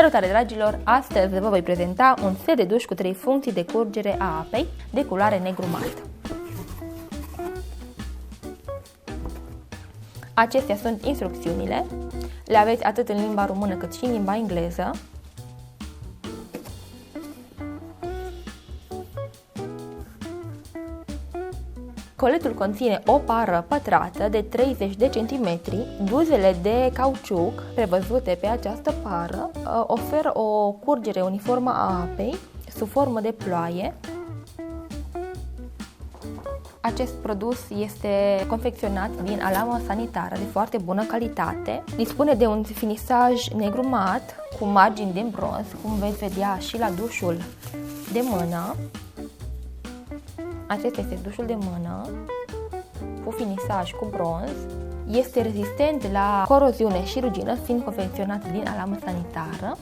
Salutare dragilor! Astăzi vă voi prezenta un set de duș cu 3 funcții de curgere a apei de culoare negru mat. Acestea sunt instrucțiunile, le aveți atât în limba română cât și în limba engleză. Coletul conține o pară pătrată de 30 de centimetri. Duzele de cauciuc prevăzute pe această pară oferă o curgere uniformă a apei sub formă de ploaie. Acest produs este confecționat din alamă sanitară de foarte bună calitate. Dispune de un finisaj negru mat cu margini de bronz, cum veți vedea și la dușul de mână. Acesta este dușul de mână cu finisaj cu bronz. Este rezistent la coroziune și rugină, fiind confecționat din alamă sanitară.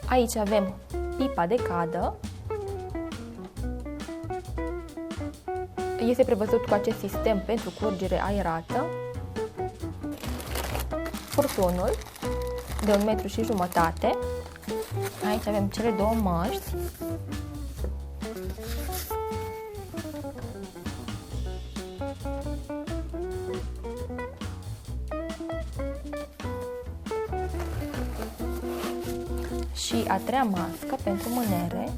Aici avem pipa de cadă. Este prevăzut cu acest sistem pentru curgere aerată. Furtunul de 1,5 m. Aici avem cele două măști. Și a treia mască pentru mânere,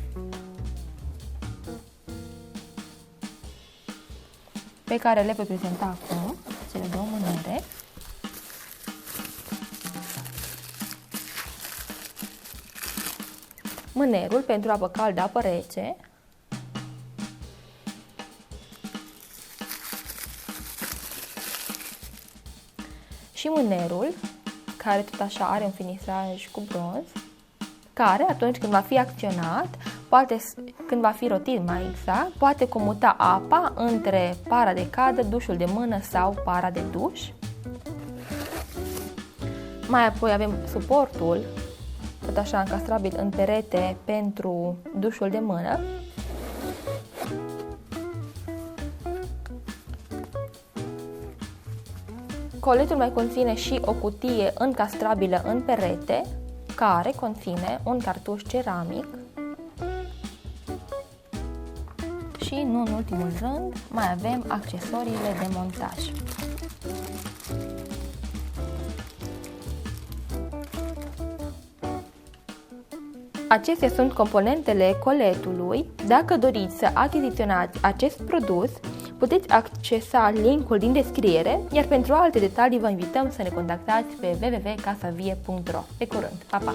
pe care le voi prezenta acum, cele două mânere. Mânerul pentru apă caldă, apă rece. Și mânerul, care tot așa are un finisaj cu bronz, care atunci când va fi acționat, când va fi rotit mai exact, poate comuta apa între para de cadă, dușul de mână sau para de duș. Mai apoi avem suportul, tot așa încastrabil în perete pentru dușul de mână. Coletul mai conține și o cutie încastrabilă în perete, care conține un cartuș ceramic. Și nu în ultimul rând, mai avem accesoriile de montaj. Acestea sunt componentele coletului. Dacă doriți să achiziționați acest produs, puteți accesa linkul din descriere, iar pentru alte detalii vă invităm să ne contactați pe www.casavie.ro. Pe curând! Pa, pa!